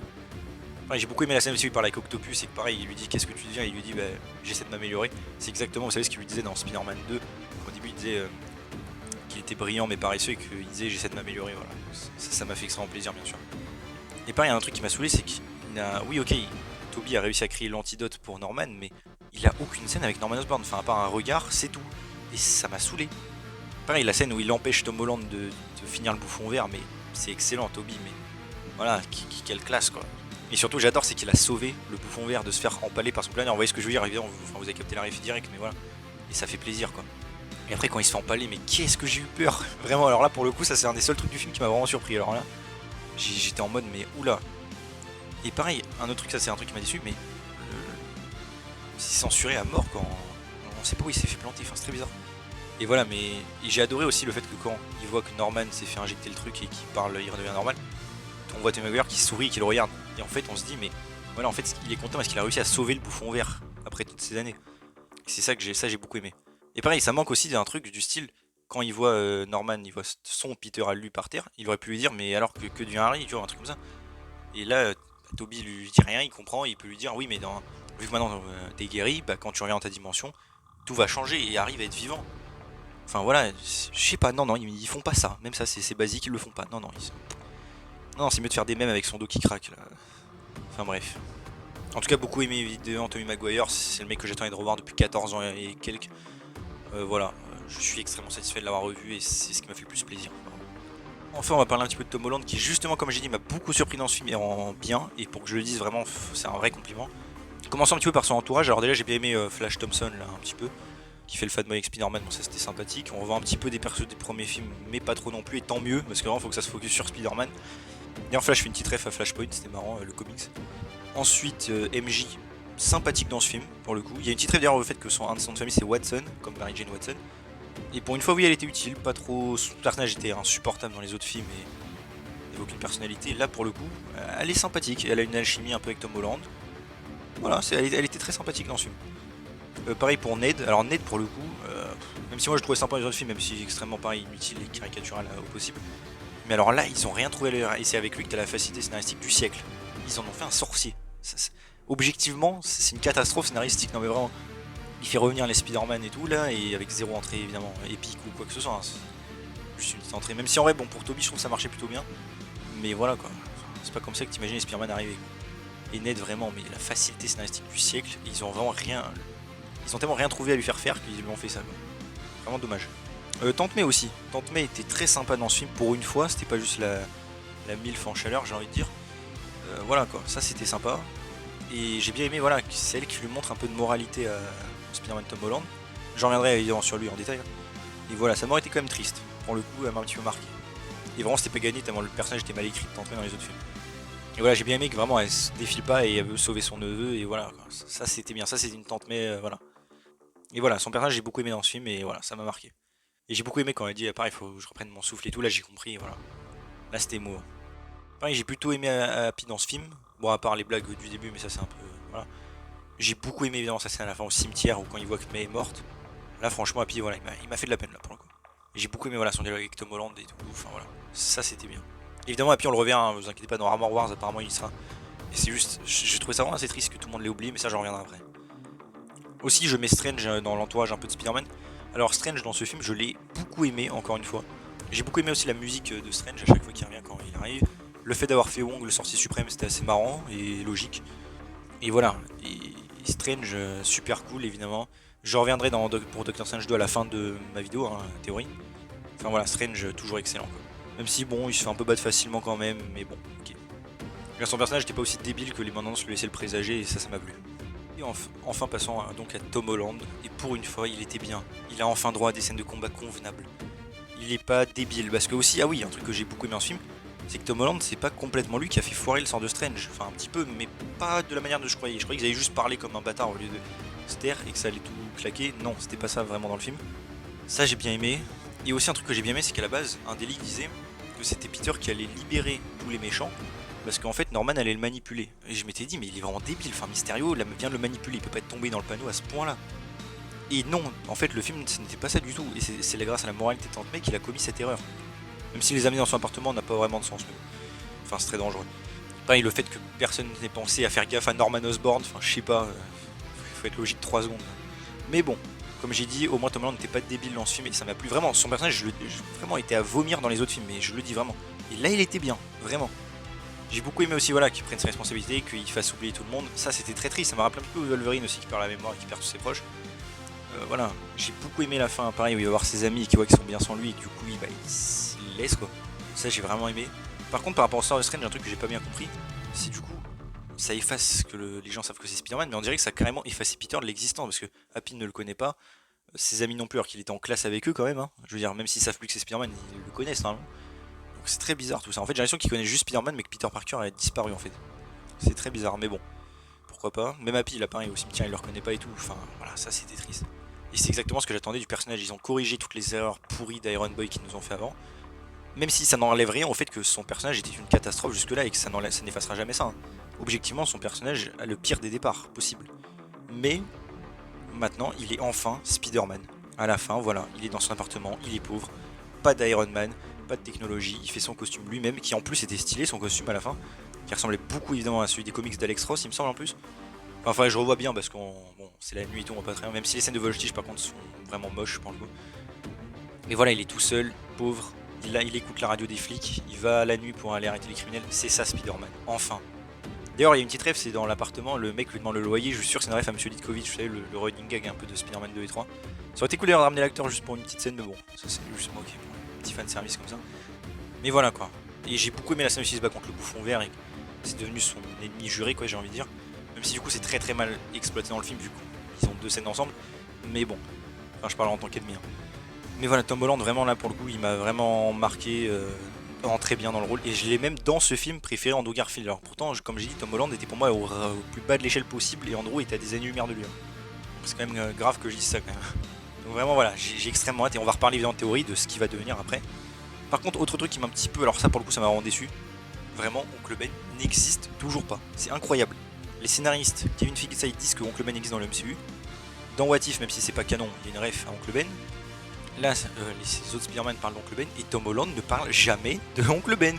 Pareil, j'ai beaucoup aimé la scène aussi où il parle avec Octopus et que pareil, il lui dit qu'est-ce que tu deviens, il lui dit bah j'essaie de m'améliorer. C'est exactement, vous savez ce qu'il lui disait dans Spider-Man 2. Au début, il disait qu'il était brillant mais paresseux et qu'il disait j'essaie de m'améliorer. Voilà, ça m'a fait extrêmement plaisir bien sûr. Et pareil, il y a un truc qui m'a saoulé, c'est qu'il a, oui ok, Toby a réussi à créer l'antidote pour Norman, mais il a aucune scène avec Norman Osborn. Enfin, à part un regard, c'est tout. Et ça m'a saoulé. Pareil, la scène où il empêche Tom Holland de finir le bouffon vert, mais c'est excellent, Toby, mais voilà, quelle classe quoi. Et surtout, j'adore, c'est qu'il a sauvé le bouffon vert de se faire empaler par son planeur. Vous voyez ce que je veux dire, évidemment, vous avez capté la référence direct, mais voilà. Et ça fait plaisir quoi. Et après, quand il se fait empaler, mais qu'est-ce que j'ai eu peur. Vraiment, alors là, pour le coup, ça c'est un des seuls trucs du film qui m'a vraiment surpris. Alors là, j'étais en mode, mais oula. Et pareil, un autre truc, ça c'est un truc qui m'a déçu, mais c'est censuré à mort quand on sait pas où il s'est fait planter, enfin c'est très bizarre. Et voilà, mais j'ai adoré aussi le fait que quand il voit que Norman s'est fait injecter le truc et qu'il parle, il redevient normal, on voit Tobey Maguire qui sourit et qui le regarde. Et en fait, on se dit, mais voilà, en fait, il est content parce qu'il a réussi à sauver le bouffon vert après toutes ces années. Et c'est ça que j'ai beaucoup aimé. Et pareil, ça manque aussi d'un truc du style, quand il voit Norman, il voit son Peter à lui par terre, il aurait pu lui dire mais alors que devient Harry, tu vois, un truc comme ça. Et là, Toby lui dit rien, il comprend, il peut lui dire oui mais vu que maintenant t'es guéri, bah, quand tu reviens dans ta dimension, tout va changer et Harry va être vivant. Enfin voilà, je sais pas, non, ils font pas ça. Même ça, c'est basique, ils le font pas. Non, c'est mieux de faire des mèmes avec son dos qui craque là. Enfin bref. En tout cas, beaucoup aimé évidemment Tobey Maguire, c'est le mec que j'attendais de revoir depuis 14 ans et quelques. Voilà, je suis extrêmement satisfait de l'avoir revu et c'est ce qui m'a fait le plus plaisir. Enfin, on va parler un petit peu de Tom Holland qui, justement, comme j'ai dit, m'a beaucoup surpris dans ce film et en bien. Et pour que je le dise vraiment, c'est un vrai compliment. Commençons un petit peu par son entourage. Alors, déjà, j'ai bien aimé Flash Thompson là, un petit peu, qui fait le fanboy avec Spider-Man, bon ça c'était sympathique. On revoit un petit peu des persos des premiers films, mais pas trop non plus, et tant mieux, parce que vraiment faut que ça se focus sur Spider-Man. Et en Flash fait une petite ref à Flashpoint, c'était marrant, le comics. Ensuite, MJ, sympathique dans ce film, pour le coup. Il y a une petite ref d'ailleurs au fait que un de son nom de famille c'est Watson, comme Mary Jane Watson. Et pour une fois, oui, elle était utile, pas trop. Son personnage était insupportable dans les autres films et n'avait aucune personnalité. Là, pour le coup, elle est sympathique, elle a une alchimie un peu avec Tom Holland. Voilà, elle était très sympathique dans ce film. Pareil pour Ned. Alors Ned pour le coup, même si moi je trouvais sympa les autres films, même si extrêmement pareil, inutile et caricatural au possible. Mais alors là, ils ont rien trouvé à et c'est avec lui que t'as la facilité scénaristique du siècle. Ils en ont fait un sorcier. Objectivement, c'est une catastrophe scénaristique. Non mais vraiment, il fait revenir les Spider-Man et tout là, et avec zéro entrée évidemment épique ou quoi que ce soit. Hein. Juste une petite entrée. Même si en vrai, bon pour Toby, je trouve que ça marchait plutôt bien. Mais voilà quoi. C'est pas comme ça que t'imagines les Spider-Man arriver. Et Ned vraiment, mais la facilité scénaristique du siècle, ils ont vraiment rien. Ils ont tellement rien trouvé à lui faire qu'ils lui ont fait ça quoi. Vraiment dommage. Tante May aussi. Tante May était très sympa dans ce film pour une fois, c'était pas juste la milf en chaleur j'ai envie de dire. Voilà quoi, ça c'était sympa. Et j'ai bien aimé, voilà, c'est elle qui lui montre un peu de moralité à Spider-Man Tom Holland. J'en reviendrai évidemment sur lui en détail. Et voilà, ça m'aurait été quand même triste. Pour le coup, elle m'a un petit peu marqué. Et vraiment c'était pas gagné tellement le personnage était mal écrit de Tante May dans les autres films. Et voilà, j'ai bien aimé que vraiment elle se défile pas et elle veut sauver son neveu et voilà, quoi. Ça c'était bien, ça c'était une Tante May, voilà. Et voilà, son personnage j'ai beaucoup aimé dans ce film et voilà, ça m'a marqué. Et j'ai beaucoup aimé quand elle dit pareil, il faut que je reprenne mon souffle et tout, là j'ai compris, et voilà. Là c'était émouvant. Pareil, j'ai plutôt aimé Happy dans ce film. Bon, à part les blagues du début, mais ça c'est un peu. Voilà. J'ai beaucoup aimé évidemment sa scène à la fin au cimetière ou quand il voit que May est morte. Là franchement, Happy, voilà, il m'a fait de la peine là pour le coup. Et j'ai beaucoup aimé voilà, son dialogue avec Tom Holland et tout, enfin voilà. Ça c'était bien. Évidemment, Happy on le revient, hein, vous inquiétez pas, dans Armor Wars apparemment il y sera. Et c'est juste, j'ai trouvé ça vraiment assez triste que tout le monde l'ait oublié, mais ça j'en reviendrai après. Aussi, je mets Strange dans l'entourage un peu de Spider-Man. Alors Strange dans ce film, je l'ai beaucoup aimé encore une fois. J'ai beaucoup aimé aussi la musique de Strange à chaque fois qu'il revient quand il arrive. Le fait d'avoir fait Wong le sorcier suprême, c'était assez marrant et logique. Et voilà, et Strange, super cool évidemment. Je reviendrai pour Doctor Strange 2 à la fin de ma vidéo, hein, théorie. Enfin voilà, Strange, toujours excellent quoi. Même si bon, il se fait un peu battre facilement quand même, mais bon, ok. Là, son personnage n'était pas aussi débile que les maintenant lui laissaient le présager et ça m'a plu. Et enfin passons donc à Tom Holland, et pour une fois il était bien, il a enfin droit à des scènes de combat convenables. Il est pas débile, parce que aussi, ah oui, un truc que j'ai beaucoup aimé dans ce film, c'est que Tom Holland c'est pas complètement lui qui a fait foirer le sort de Strange, enfin un petit peu, mais pas de la manière dont je croyais qu'ils allaient juste parler comme un bâtard au lieu de se taire et que ça allait tout claquer, non, c'était pas ça vraiment dans le film. Ça j'ai bien aimé, et aussi un truc que j'ai bien aimé c'est qu'à la base, un des leaks disait que c'était Peter qui allait libérer tous les méchants, parce qu'en fait Norman allait le manipuler. Et je m'étais dit mais il est vraiment débile, enfin Mysterio vient de le manipuler, il peut pas être tombé dans le panneau à ce point là. Et non, en fait le film ce n'était pas ça du tout, et c'est grâce à la moralité de Tante May qu'il a commis cette erreur. Même si les amener dans son appartement n'a pas vraiment de sens, mais enfin c'est très dangereux. Pareil, le fait que personne n'ait pensé à faire gaffe à Norman Osborn, enfin je sais pas, faut être logique 3 secondes. Mais bon, comme j'ai dit, au moins Tom Holland n'était pas débile dans ce film et ça m'a plu vraiment. Son personnage, vraiment été à vomir dans les autres films, mais je le dis vraiment. Et là il était bien, vraiment. J'ai beaucoup aimé aussi voilà, qu'il prenne ses responsabilités, qu'il fasse oublier tout le monde. Ça c'était très triste, ça m'a rappelé un peu Wolverine aussi qui perd la mémoire et qui perd tous ses proches. Voilà, j'ai beaucoup aimé la fin, pareil, où il va voir ses amis et qui voit qu'ils sont bien sans lui et du coup il laisse quoi. Ça j'ai vraiment aimé. Par contre par rapport au sort de Strange, un truc que j'ai pas bien compris, c'est du coup ça efface que les gens savent que c'est Spider-Man, mais on dirait que ça a carrément effacé Peter de l'existence parce que Happy ne le connaît pas, ses amis non plus alors qu'il était en classe avec eux quand même, hein. Je veux dire, même s'ils savent plus que c'est Spider-Man, ils le connaissent normalement. Donc c'est très bizarre tout ça. En fait j'ai l'impression qu'ils connaissent juste Spider-Man mais que Peter Parker a disparu en fait. C'est très bizarre, mais bon, pourquoi pas. Même Happy, là pareil, au cimetière il le reconnaît pas et tout, enfin voilà, ça c'était triste. Et c'est exactement ce que j'attendais du personnage, ils ont corrigé toutes les erreurs pourries d'Iron Boy qu'ils nous ont fait avant. Même si ça n'enlève rien au fait que son personnage était une catastrophe jusque-là et que ça n'effacera jamais ça. Hein. Objectivement, son personnage a le pire des départs possible. Mais maintenant, il est enfin Spider-Man. À la fin, voilà, il est dans son appartement, il est pauvre, pas d'Iron Man, pas de technologie, il fait son costume lui-même, qui en plus était stylé, son costume à la fin, qui ressemblait beaucoup évidemment à celui des comics d'Alex Ross, il me semble en plus. Enfin, je revois bien parce que bon, c'est la nuit et tout, on voit pas très bien, même si les scènes de voltige par contre sont vraiment moches pour le coup. Et voilà, il est tout seul, pauvre, il écoute la radio des flics, il va la nuit pour aller arrêter les criminels, c'est ça Spider-Man, enfin. D'ailleurs, il y a une petite rêve, c'est dans l'appartement, le mec lui demande le loyer, je suis sûr que c'est une rêve à Monsieur Ditkovich, vous savez, le running gag un peu de Spider-Man 2 et 3. Ça aurait été cool de ramener l'acteur juste pour une petite scène, mais bon, ça c'est juste moi qui ai un petit fan service comme ça. Mais voilà quoi. Et j'ai beaucoup aimé la scène où il se bat contre le bouffon vert et c'est devenu son ennemi juré, quoi, j'ai envie de dire. Même si du coup c'est très mal exploité dans le film, du coup, ils ont deux scènes ensemble. Mais bon, enfin je parle en tant qu'ennemi. Hein. Mais voilà, Tom Holland, vraiment là pour le coup, il m'a vraiment marqué. Très bien dans le rôle et je l'ai même dans ce film préféré Andrew Garfield. Alors pourtant, comme j'ai dit, Tom Holland était pour moi au plus bas de l'échelle possible et Andrew était à des années-lumière de lui. C'est quand même grave que je dise ça quand même. Donc vraiment voilà, j'ai extrêmement hâte et on va reparler évidemment en théorie de ce qui va devenir après. Par contre, autre truc qui m'a un petit peu, alors ça pour le coup ça m'a vraiment déçu, vraiment Oncle Ben n'existe toujours pas. C'est incroyable. Les scénaristes Kevin Feige et disent que Oncle Ben existe dans le MCU. Dans What If, même si c'est pas canon, il y a une ref à Oncle Ben. Là, les autres Spider-Man parlent d'Oncle Ben et Tom Holland ne parle jamais de Oncle Ben.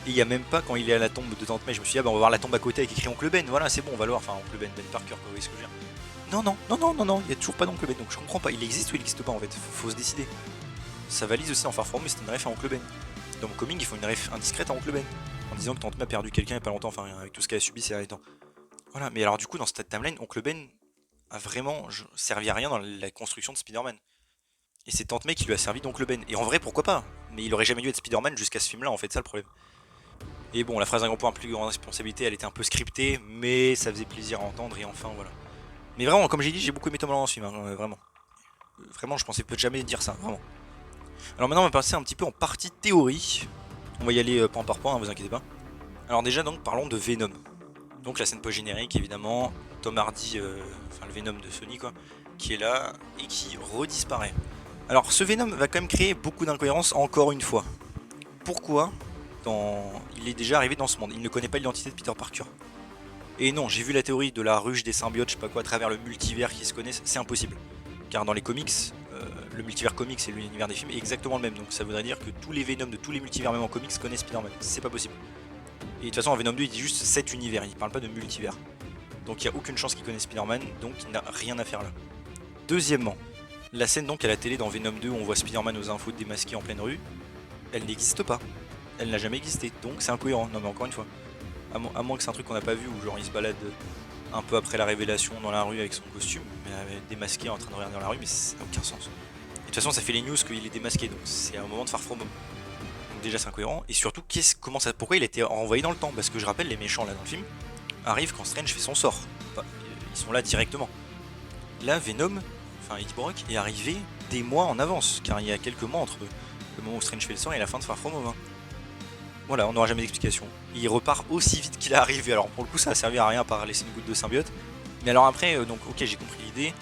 Et il n'y a même pas quand il est à la tombe de Tante May, je me suis dit, ah bah on va voir la tombe à côté avec écrit Oncle Ben, voilà, c'est bon, on va le voir. Enfin, Oncle Ben Parker, quoi, vous voyez ce que je veux dire. Non, il n'y a toujours pas d'Oncle Ben, donc je comprends pas, il existe ou il n'existe pas en fait, faut se décider. Ça valise aussi dans Far From, mais c'était une ref à Oncle Ben. Dans mon comic, ils font une ref indiscrète à Oncle Ben, en disant que Tante May a perdu quelqu'un il n'y a pas longtemps, enfin, avec tout ce qu'elle a subi ces derniers temps. Voilà, mais alors du coup, dans cette timeline, Oncle Ben a vraiment servi à rien dans la construction de Spider-Man. Et c'est Tante May qui lui a servi d'Oncle Ben. Et en vrai, pourquoi pas? Mais il aurait jamais dû être Spider-Man jusqu'à ce film-là, en fait, ça le problème. Et bon, la phrase d'un grand point, plus grande responsabilité, elle était un peu scriptée, mais ça faisait plaisir à entendre, et enfin, voilà. Mais vraiment, comme j'ai dit, j'ai beaucoup aimé Tom Holland dans ce film, hein, vraiment. Vraiment, je pensais peut-être jamais dire ça, vraiment. Alors maintenant, on va passer un petit peu en partie théorie. On va y aller point par point, hein, vous inquiétez pas. Alors déjà, donc, parlons de Venom. Donc la scène post-générique, évidemment, Tom Hardy, enfin le Venom de Sony, quoi, qui est là, et qui redisparaît. Alors ce Venom va quand même créer beaucoup d'incohérences encore une fois. Pourquoi il est déjà arrivé dans ce monde, il ne connaît pas l'identité de Peter Parker. Et non, j'ai vu la théorie de la ruche des symbiotes, je sais pas quoi, à travers le multivers qui se connaissent, c'est impossible. Car dans les comics, le multivers comics et l'univers des films est exactement le même. Donc ça voudrait dire que tous les Venom de tous les multivers, même en comics, connaissent Spider-Man. C'est pas possible. Et de toute façon, en Venom 2, il dit juste cet univers, il parle pas de multivers. Donc il n'y a aucune chance qu'il connaisse Spider-Man, donc il n'a rien à faire là. Deuxièmement, la scène donc à la télé dans Venom 2 où on voit Spider-Man aux infos démasqué en pleine rue, elle n'existe pas. Elle n'a jamais existé, donc c'est incohérent. Non mais encore une fois, à moins que c'est un truc qu'on n'a pas vu où genre il se balade un peu après la révélation dans la rue avec son costume, mais démasqué en train de regarder dans la rue, mais ça n'a aucun sens. Et de toute façon ça fait les news qu'il est démasqué, donc c'est un moment de Far From Home. Donc déjà c'est incohérent, et surtout pourquoi il a été renvoyé dans le temps? Parce que je rappelle, les méchants là dans le film arrivent quand Strange fait son sort. Enfin, ils sont là directement. Là Venom, enfin Eddie Brock, est arrivé des mois en avance, car il y a quelques mois entre le moment où Strange fait le sort et la fin de Far From Home. Voilà, on n'aura jamais d'explication. Il repart aussi vite qu'il est arrivé, alors pour le coup ça a servi à rien à part laisser une goutte de symbiote. Mais alors après, donc ok, j'ai compris l'idée,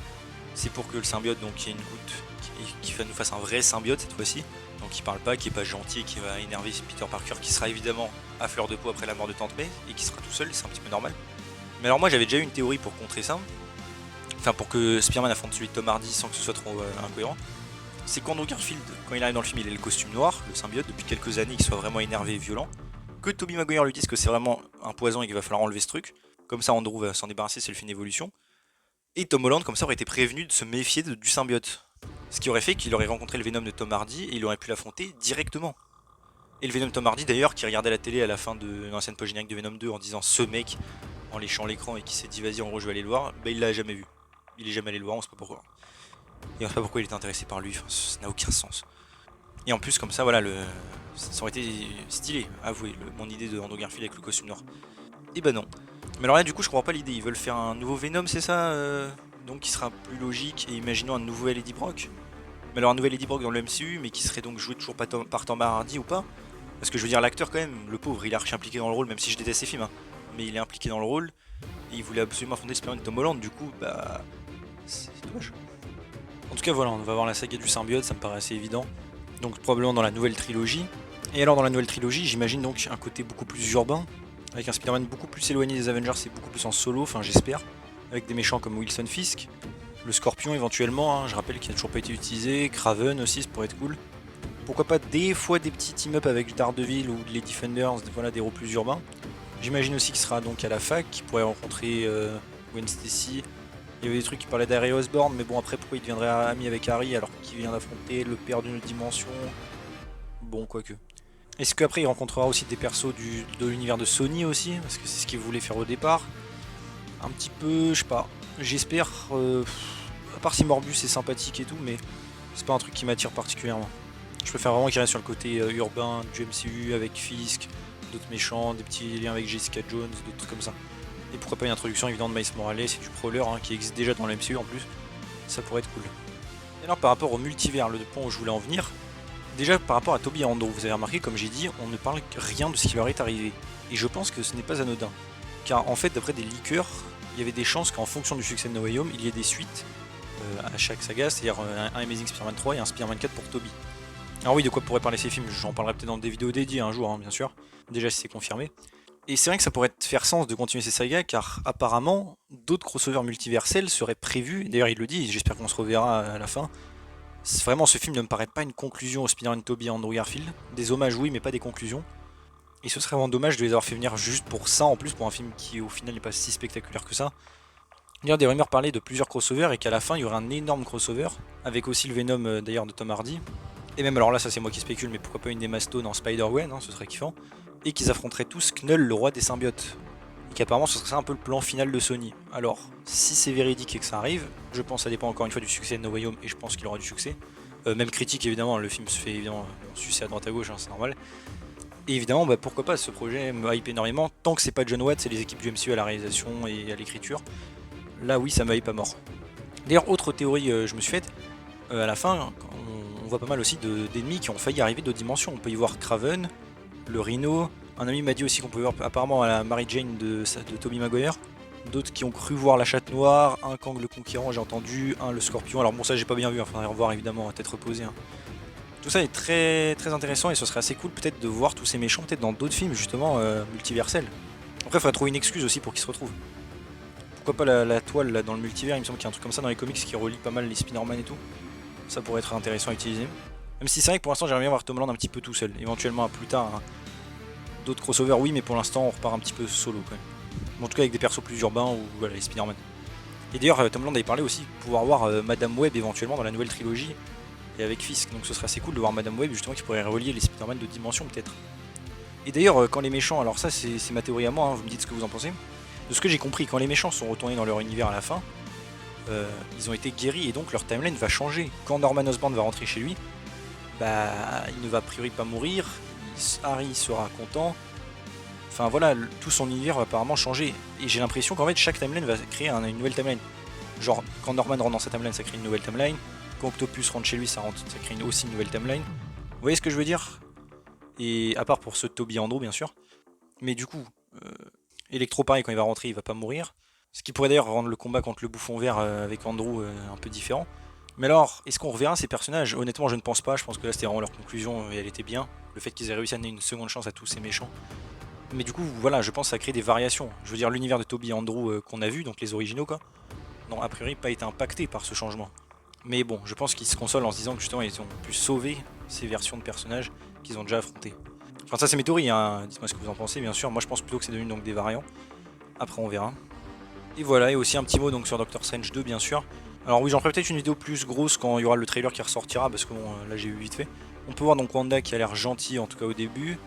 c'est pour que le symbiote, donc il y ait une goutte qui nous fasse un vrai symbiote cette fois-ci, donc qui parle pas, qui est pas gentil, qui va énerver Peter Parker, qui sera évidemment à fleur de peau après la mort de Tante May, et qui sera tout seul, c'est un petit peu normal. Mais alors moi j'avais déjà eu une théorie pour contrer ça, enfin pour que Spider-Man affronte celui de Tom Hardy sans que ce soit trop incohérent. C'est qu'Andrew Garfield, quand il arrive dans le film, il a le costume noir, le symbiote, depuis quelques années, qu'il soit vraiment énervé et violent. Que Tobey Maguire lui dise que c'est vraiment un poison et qu'il va falloir enlever ce truc. Comme ça, Andrew va s'en débarrasser, c'est le film d'évolution. Et Tom Holland, comme ça, aurait été prévenu de se méfier du symbiote. Ce qui aurait fait qu'il aurait rencontré le Venom de Tom Hardy et il aurait pu l'affronter directement. Et le Venom de Tom Hardy, d'ailleurs, qui regardait la télé à la fin de l'ancienne post-générique de Venom 2 en disant ce mec, en léchant l'écran et qui s'est dit vas-y, en gros, je vais aller le voir, bah il l'a jamais vu. Il est jamais allé le voir, on sait pas pourquoi. Et on sait pas pourquoi il était intéressé par lui, enfin, ça n'a aucun sens. Et en plus, comme ça, voilà, ça aurait été stylé, avouez, mon idée de Andrew Garfield avec le costume noir. Et bah non. Mais alors là, du coup, je comprends pas l'idée. Ils veulent faire un nouveau Venom, c'est ça donc qui sera plus logique, et imaginons un nouvel Eddie Brock. Mais alors un nouvel Eddie Brock dans le MCU, mais qui serait donc joué toujours par Tom Hardy ou pas? Parce que je veux dire, l'acteur quand même, le pauvre, il est archi impliqué dans le rôle, même si je déteste ses films, hein. Mais il est impliqué dans le rôle, et il voulait absolument affronter Spider-Man de Tom Holland, du coup, bah... c'est dommage. En tout cas, voilà, on va voir la saga du symbiote, ça me paraît assez évident. Donc probablement dans la nouvelle trilogie. Et alors dans la nouvelle trilogie, j'imagine donc un côté beaucoup plus urbain, avec un Spider-Man beaucoup plus éloigné des Avengers et beaucoup plus en solo, enfin j'espère, avec des méchants comme Wilson Fisk, Le Scorpion éventuellement, hein, je rappelle qu'il n'a toujours pas été utilisé. Kraven aussi, ça pourrait être cool. Pourquoi pas des fois des petits team-up avec Daredevil ou les Defenders, voilà, des héros plus urbains. J'imagine aussi qu'il sera donc à la fac, qu'il pourrait rencontrer Gwen Stacy. Il y avait des trucs qui parlaient d'Harry Osborn, mais bon après pourquoi il deviendrait ami avec Harry alors qu'il vient d'affronter le père d'une autre dimension. Bon, quoique. Est-ce qu'après il rencontrera aussi des persos de l'univers de Sony aussi, parce que c'est ce qu'il voulait faire au départ. Un petit peu, je sais pas, j'espère, à part si Morbus est sympathique et tout, mais c'est pas un truc qui m'attire particulièrement. Je préfère vraiment qu'il reste sur le côté urbain du MCU avec Fisk, d'autres méchants, des petits liens avec Jessica Jones, d'autres trucs comme ça. Et pourquoi pas une introduction évidente de Miles Morales et du Prowler hein, qui existe déjà dans le MCU en plus, ça pourrait être cool. Et alors par rapport au multivers, le point où je voulais en venir, déjà par rapport à Toby et Andrew, vous avez remarqué comme j'ai dit, on ne parle rien de ce qui leur est arrivé. Et je pense que ce n'est pas anodin. Car en fait d'après des leakers, il y avait des chances qu'en fonction du succès de No Way Home, il y ait des suites à chaque saga, c'est-à-dire un Amazing Spider-Man 3 et un Spider-Man 4 pour Toby. Alors oui, de quoi pourraient parler ces films, j'en parlerai peut-être dans des vidéos dédiées un jour, hein, bien sûr, déjà si c'est confirmé. Et c'est vrai que ça pourrait faire sens de continuer ces sagas, car apparemment, d'autres crossovers multiversels seraient prévus, d'ailleurs il le dit, j'espère qu'on se reverra à la fin. Vraiment, ce film ne me paraît pas une conclusion au Spider-Man Tobey et Andrew Garfield. Des hommages oui, mais pas des conclusions. Et ce serait vraiment dommage de les avoir fait venir juste pour ça, en plus pour un film qui au final n'est pas si spectaculaire que ça. D'ailleurs, des rumeurs parlaient de plusieurs crossovers et qu'à la fin il y aurait un énorme crossover, avec aussi le Venom d'ailleurs de Tom Hardy. Et même alors là, ça c'est moi qui spécule, mais pourquoi pas une Emma Stone en Spider-Gwen, hein, ce serait kiffant. Et qu'ils affronteraient tous Knull, le roi des symbiotes. Et qu'apparemment ce serait ça un peu le plan final de Sony. Alors, si c'est véridique et que ça arrive, je pense que ça dépend encore une fois du succès de No Way Home, et je pense qu'il aura du succès. Même critique évidemment, le film se fait évidemment sucer à droite à gauche, hein, c'est normal. Et évidemment, bah, pourquoi pas, ce projet me hype énormément, tant que c'est pas John Watts et les équipes du MCU à la réalisation et à l'écriture. Là oui, ça me hype à mort. D'ailleurs, autre théorie je me suis faite, à la fin, on voit pas mal aussi d'ennemis qui ont failli arriver d'autres dimensions. On peut y voir Kraven, le Rhino. Un ami m'a dit aussi qu'on pouvait voir apparemment à la Mary Jane de Tobey Maguire. D'autres qui ont cru voir la chatte noire, un Kang le conquérant, j'ai entendu, un le scorpion. Alors bon, ça j'ai pas bien vu, il faudrait revoir évidemment à tête reposée. Hein. Tout ça est très, très intéressant et ce serait assez cool peut-être de voir tous ces méchants peut-être dans d'autres films justement multiversels. Après, il faudrait trouver une excuse aussi pour qu'ils se retrouvent. Pourquoi pas la toile là, dans le multivers, il me semble qu'il y a un truc comme ça dans les comics qui relie pas mal les Spider-Man et tout. Ça pourrait être intéressant à utiliser. Même si c'est vrai que pour l'instant j'aimerais bien voir Tom Holland un petit peu tout seul. Éventuellement plus tard, hein. D'autres crossovers oui, mais pour l'instant on repart un petit peu solo quand même. En tout cas avec des persos plus urbains ou voilà, les Spider-Man. Et d'ailleurs Tom Holland avait parlé aussi de pouvoir voir Madame Web éventuellement dans la nouvelle trilogie et avec Fisk. Donc ce serait assez cool de voir Madame Web justement qui pourrait relier les Spider-Man de dimension peut-être. Et d'ailleurs quand les méchants, alors ça c'est ma théorie à moi, hein, vous me dites ce que vous en pensez. De ce que j'ai compris, quand les méchants sont retournés dans leur univers à la fin, ils ont été guéris et donc leur timeline va changer. Quand Norman Osborn va rentrer chez lui, bah il ne va a priori pas mourir, Harry sera content. Enfin voilà, tout son univers va apparemment changer. Et j'ai l'impression qu'en fait chaque timeline va créer une nouvelle timeline. Genre quand Norman rentre dans sa timeline, ça crée une nouvelle timeline. Quand Octopus rentre chez lui, ça crée aussi une nouvelle timeline. Vous voyez ce que je veux dire? Et à part pour ceux de Toby et Andrew bien sûr. Mais du coup, Electro pareil, quand il va rentrer, il va pas mourir. Ce qui pourrait d'ailleurs rendre le combat contre le bouffon vert avec Andrew un peu différent. Mais alors, est-ce qu'on reverra ces personnages? Honnêtement, je ne pense pas. Je pense que là, c'était vraiment leur conclusion et elle était bien. Le fait qu'ils aient réussi à donner une seconde chance à tous ces méchants. Mais du coup, voilà, je pense que ça crée des variations. Je veux dire, l'univers de Toby et Andrew qu'on a vu, donc les originaux, quoi, n'ont a priori pas été impactés par ce changement. Mais bon, je pense qu'ils se consolent en se disant que justement, ils ont pu sauver ces versions de personnages qu'ils ont déjà affrontés. Enfin, ça, c'est mes théories, hein. Dites-moi ce que vous en pensez, bien sûr. Moi, je pense plutôt que c'est devenu donc des variants. Après, on verra. Et voilà, et aussi un petit mot donc sur Doctor Strange 2 bien sûr. Alors oui, j'en ferai peut-être une vidéo plus grosse quand il y aura le trailer qui ressortira parce que bon, là j'ai vu vite fait. On peut voir donc Wanda qui a l'air gentille en tout cas au début.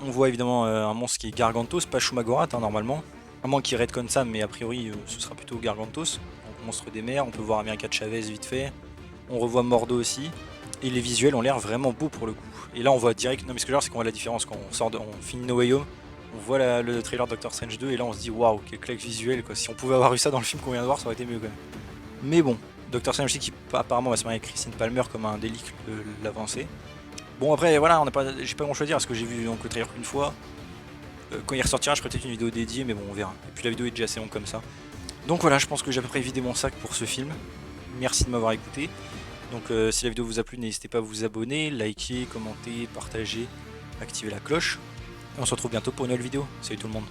On voit évidemment un monstre qui est Gargantos, pas Shumagorat hein, normalement. À moins qu'il redconne ça, mais a priori ce sera plutôt Gargantos, donc monstre des mers. On peut voir America Chavez vite fait. On revoit Mordo aussi. Et les visuels ont l'air vraiment beaux pour le coup. Et là on voit direct, non mais ce que je veux dire c'est qu'on voit la différence quand on finit No Way Home. On voit le trailer Doctor Strange 2 et là on se dit waouh, quel claque visuel quoi. Si on pouvait avoir eu ça dans le film qu'on vient de voir, ça aurait été mieux quand même. Mais bon, Doctor Strange aussi qui apparemment va se marier avec Christine Palmer comme un délit l'avancée. Bon après voilà, j'ai pas grand chose à dire parce que j'ai vu donc le trailer qu'une fois. Quand il ressortira, je ferai peut-être une vidéo dédiée, mais bon on verra. Et puis la vidéo est déjà assez longue comme ça. Donc voilà, je pense que j'ai à peu près vidé mon sac pour ce film. Merci de m'avoir écouté. Donc si la vidéo vous a plu, n'hésitez pas à vous abonner, liker, commenter, partager, activer la cloche. Et on se retrouve bientôt pour une nouvelle vidéo. Salut tout le monde.